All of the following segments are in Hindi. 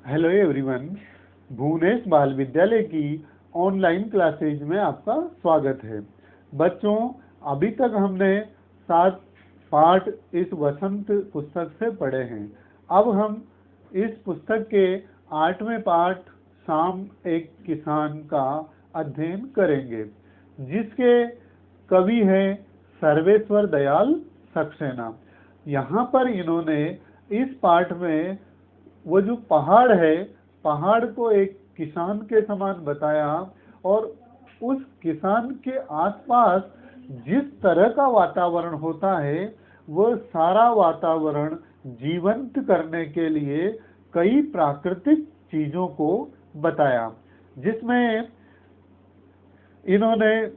हेलो एवरीवन, भुवनेश बाल विद्यालय की ऑनलाइन क्लासेज में आपका स्वागत है। बच्चों, अभी तक हमने 7 पाठ इस वसंत पुस्तक से पढ़े हैं। अब हम इस पुस्तक के 8वें पाठ शाम एक किसान का अध्ययन करेंगे, जिसके कवि हैं सर्वेश्वर दयाल सक्सेना। यहाँ पर इन्होंने इस पाठ में वो जो पहाड़ है, पहाड़ को एक किसान के समान बताया और उस किसान के आसपास जिस तरह का वातावरण होता है वह सारा वातावरण जीवंत करने के लिए कई प्राकृतिक चीजों को बताया, जिसमें इन्होंने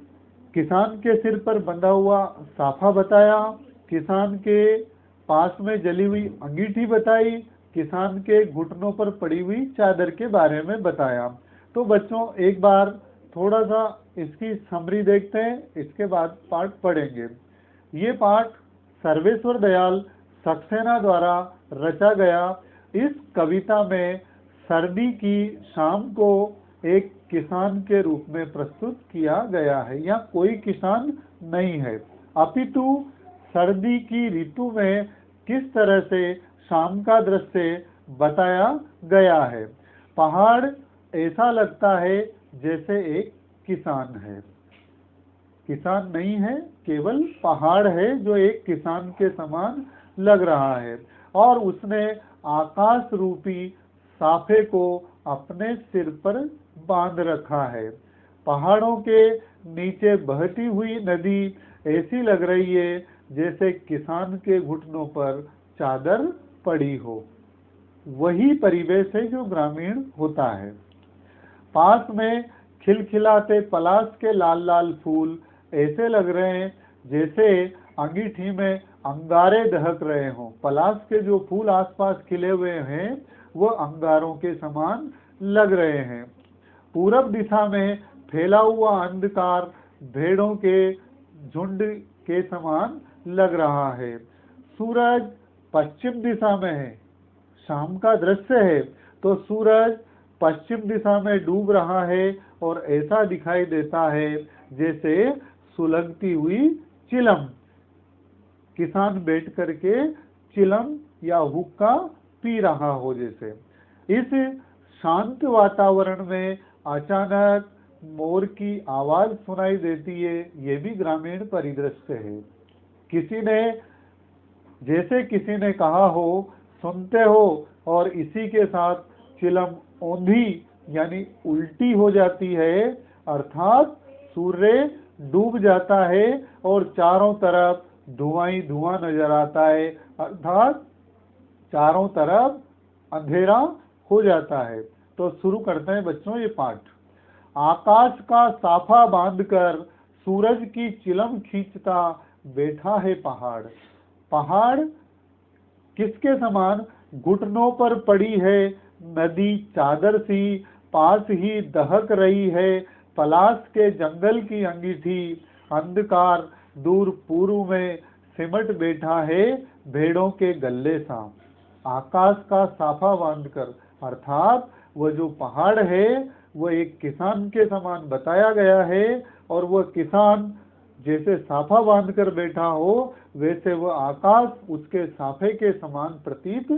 किसान के सिर पर बंधा हुआ साफा बताया, किसान के पास में जली हुई अंगीठी बताई, किसान के घुटनों पर पड़ी हुई चादर के बारे में बताया। तो बच्चों, एक बार थोड़ा सा इसकी समरी देखते हैं, इसके बाद पाठ पढ़ेंगे। ये पाठ सर्वेश्वर दयाल सक्सेना द्वारा रचा गया। इस कविता में सर्दी की शाम को एक किसान के रूप में प्रस्तुत किया गया है। यहाँ कोई किसान नहीं है, अपितु सर्दी की ऋतु में किस तरह से शाम का दृश्य बताया गया है। पहाड़ ऐसा लगता है जैसे एक किसान है, किसान नहीं है, केवल पहाड़ है जो एक किसान के समान लग रहा है, और उसने आकाश रूपी साफे को अपने सिर पर बांध रखा है। पहाड़ों के नीचे बहती हुई नदी ऐसी लग रही है जैसे किसान के घुटनों पर चादर पड़ी हो। वही परिवेश है जो ग्रामीण होता है। पास में खिलखिलाते पलाश के लाल लाल फूल ऐसे लग रहे हैं जैसे अंगीठी में अंगारे दहक रहे हों। पलाश के जो फूल आसपास खिले हुए हैं वो अंगारों के समान लग रहे हैं। पूरब दिशा में फैला हुआ अंधकार भेड़ों के झुंड के समान लग रहा है। सूरज पश्चिम दिशा में है, शाम का दृश्य है, तो सूरज पश्चिम दिशा में डूब रहा है और ऐसा दिखाई देता है जैसे सुलगती हुई चिलम। किसान बैठ करके चिलम या हुक्का पी रहा हो जैसे। इस शांत वातावरण में अचानक मोर की आवाज सुनाई देती है। ये भी ग्रामीण परिदृश्य है। किसी ने कहा हो, सुनते हो, और इसी के साथ चिलम औंधी यानी उल्टी हो जाती है, अर्थात सूर्य डूब जाता है और चारों तरफ धुआं ही धुआं नजर आता है, अर्थात चारों तरफ अंधेरा हो जाता है। तो शुरू करते हैं बच्चों ये पाठ। आकाश का साफा बांधकर सूरज की चिलम खींचता बैठा है पहाड़। पहाड़ किसके समान? घुटनों पर पड़ी है नदी चादर सी, पास ही दहक रही है पलाश के जंगल की अंगीठी। अंधकार दूर पूर्व में सिमट बैठा है भेड़ों के गल्ले सा। आकाश का साफा बांधकर, अर्थात वह जो पहाड़ है वह एक किसान के समान बताया गया है, और वह किसान जैसे साफा बांधकर बैठा हो वैसे वह आकाश उसके साफे के समान प्रतीत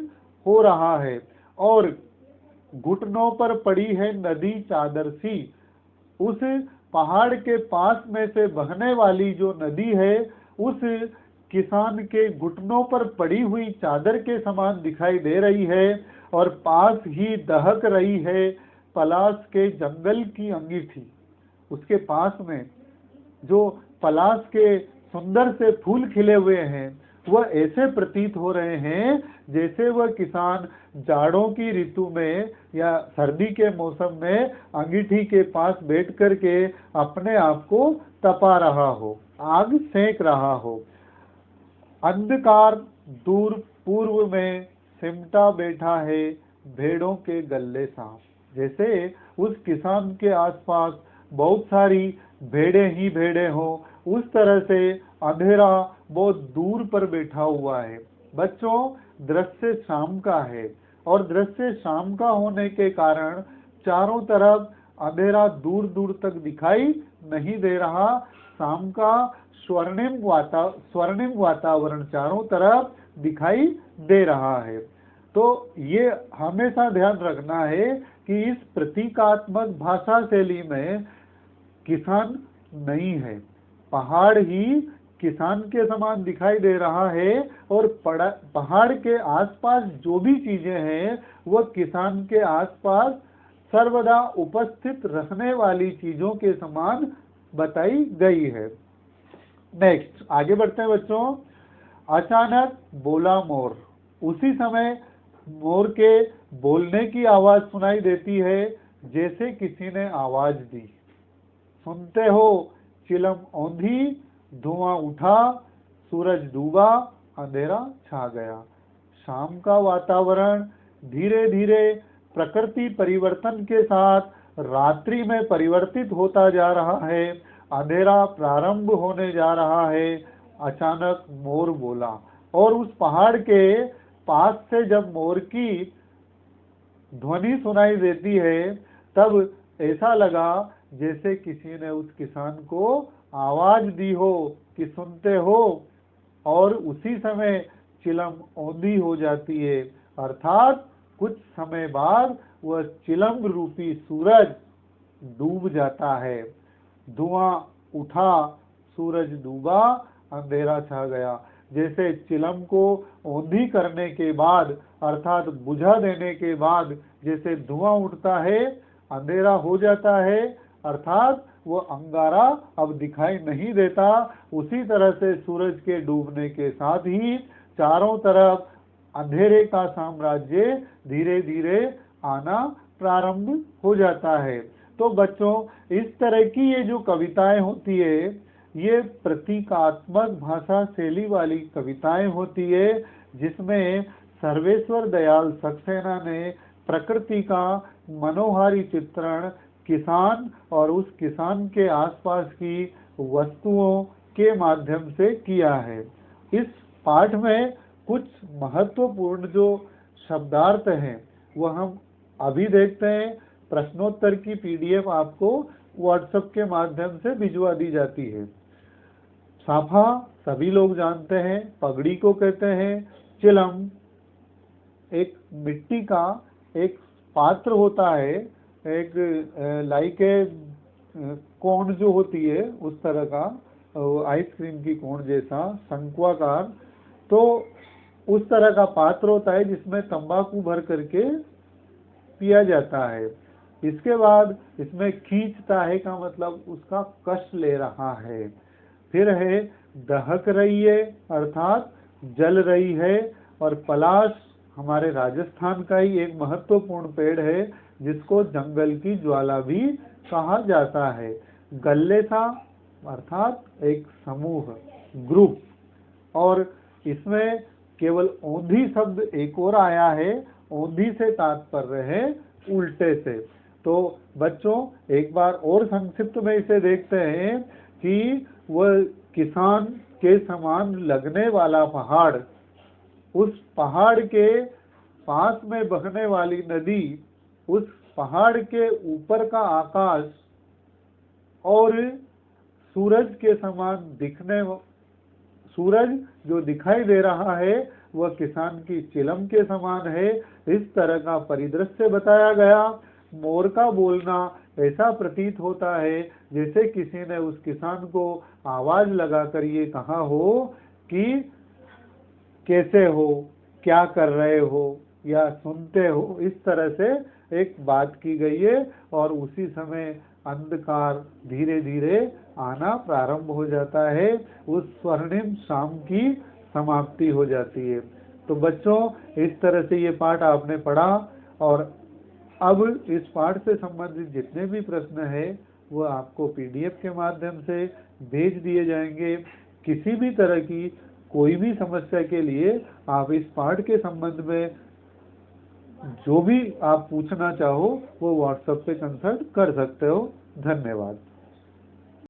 हो रहा है। और घुटनों पर पड़ी है नदी चादर सी। उस पहाड़ के पास में से बहने वाली जो नदी है उस किसान के घुटनों पर पड़ी हुई चादर के समान दिखाई दे रही है, और पास ही दहक रही है पलाश के जंगल की अंगीठी। उसके पास में जो पलाश के सुंदर से फूल खिले हुए हैं वह ऐसे प्रतीत हो रहे हैं जैसे वह किसान जाड़ों की ऋतु में या सर्दी के मौसम में अंगीठी के पास बैठ करके अपने आप को तपा रहा हो, आग सेक रहा हो। अंधकार दूर पूर्व में सिमटा बैठा है भेड़ों के गल्ले सा। जैसे उस किसान के आसपास बहुत सारी भेड़े ही भेड़े हो, उस तरह से अंधेरा बहुत दूर पर बैठा हुआ है। बच्चों, दृश्य शाम का है। और दृश्य शाम का होने के कारण चारों तरफ अंधेरा दूर दूर तक दिखाई नहीं दे रहा। शाम का स्वर्णिम वातावरण चारों तरफ दिखाई दे रहा है। तो ये हमेशा ध्यान रखना है कि इस प्रतीकात्मक भाषा शैली में किसान नहीं है, पहाड़ ही किसान के समान दिखाई दे रहा है और पहाड़ के आसपास जो भी चीजें हैं वह किसान के आसपास सर्वदा उपस्थित रहने वाली चीजों के समान बताई गई है। नेक्स्ट आगे बढ़ते हैं बच्चों। अचानक बोला मोर। उसी समय मोर के बोलने की आवाज सुनाई देती है जैसे किसी ने आवाज दी। सुनते हो, चिलम औंधी, धुआं उठा, सूरज डूबा, अंधेरा छा गया। शाम का वातावरण धीरे धीरे प्रकृति परिवर्तन के साथ रात्रि में परिवर्तित होता जा रहा है। अंधेरा प्रारंभ होने जा रहा है। अचानक मोर बोला और उस पहाड़ के पास से जब मोर की ध्वनि सुनाई देती है तब ऐसा लगा जैसे किसी ने उस किसान को आवाज दी हो कि सुनते हो, और उसी समय चिलम औंधी हो जाती है, अर्थात कुछ समय बाद वह चिलम रूपी सूरज डूब जाता है। धुआं उठा, सूरज डूबा, अंधेरा छा गया। जैसे चिलम को औंधी करने के बाद अर्थात बुझा देने के बाद जैसे धुआं उठता है, अंधेरा हो जाता है, अर्थात वो अंगारा अब दिखाई नहीं देता, उसी तरह से सूरज के डूबने के साथ ही चारों तरफ अंधेरे का साम्राज्य धीरे धीरे आना प्रारंभ हो जाता है। तो बच्चों, इस तरह की ये जो कविताएं होती है ये प्रतीकात्मक भाषा शैली वाली कविताएं होती है, जिसमें सर्वेश्वर दयाल सक्सेना ने प्रकृति का मनोहारी चित्रण किसान और उस किसान के आसपास की वस्तुओं के माध्यम से किया है। इस पाठ में कुछ महत्वपूर्ण जो शब्दार्थ हैं वह हम अभी देखते हैं। प्रश्नोत्तर की पीडीएफ आपको व्हाट्सएप के माध्यम से भिजवा दी जाती है। साफा सभी लोग जानते हैं, पगड़ी को कहते हैं। चिलम एक मिट्टी का एक पात्र होता है, एक लाइक कोण जो होती है उस तरह का, आइसक्रीम की कोण जैसा शंक्वाकार, तो उस तरह का पात्र होता है जिसमें तंबाकू भर करके पिया जाता है। इसके बाद इसमें खींचता है का मतलब उसका कष्ट ले रहा है। फिर है दहक रही है अर्थात जल रही है। और पलाश हमारे राजस्थान का ही एक महत्वपूर्ण पेड़ है जिसको जंगल की ज्वाला भी कहा जाता है। गल्लेसा अर्थात एक समूह, ग्रुप। और इसमें केवल औंधी शब्द एक और आया है, औंधी से तात्पर्य है उल्टे से। तो बच्चों एक बार और संक्षिप्त में इसे देखते हैं कि वह किसान के समान लगने वाला पहाड़, उस पहाड़ के पास में बहने वाली नदी, उस पहाड़ के ऊपर का आकाश और सूरज के समान दिखने, सूरज जो दिखाई दे रहा है वह किसान की चिलम के समान है। इस तरह का परिदृश्य बताया गया। मोर का बोलना ऐसा प्रतीत होता है जैसे किसी ने उस किसान को आवाज लगाकर ये कहा हो कि कैसे हो, क्या कर रहे हो या सुनते हो, इस तरह से एक बात की गई है। और उसी समय अंधकार धीरे धीरे आना प्रारंभ हो जाता है, उस स्वर्णिम शाम की समाप्ति हो जाती है। तो बच्चों इस तरह से ये पाठ आपने पढ़ा और अब इस पाठ से संबंधित जितने भी प्रश्न हैं वो आपको पीडीएफ के माध्यम से भेज दिए जाएंगे। किसी भी तरह की कोई भी समस्या के लिए आप इस पाठ के संबंध में जो भी आप पूछना चाहो वो व्हाट्सएप पे कंसल्ट कर सकते हो। धन्यवाद।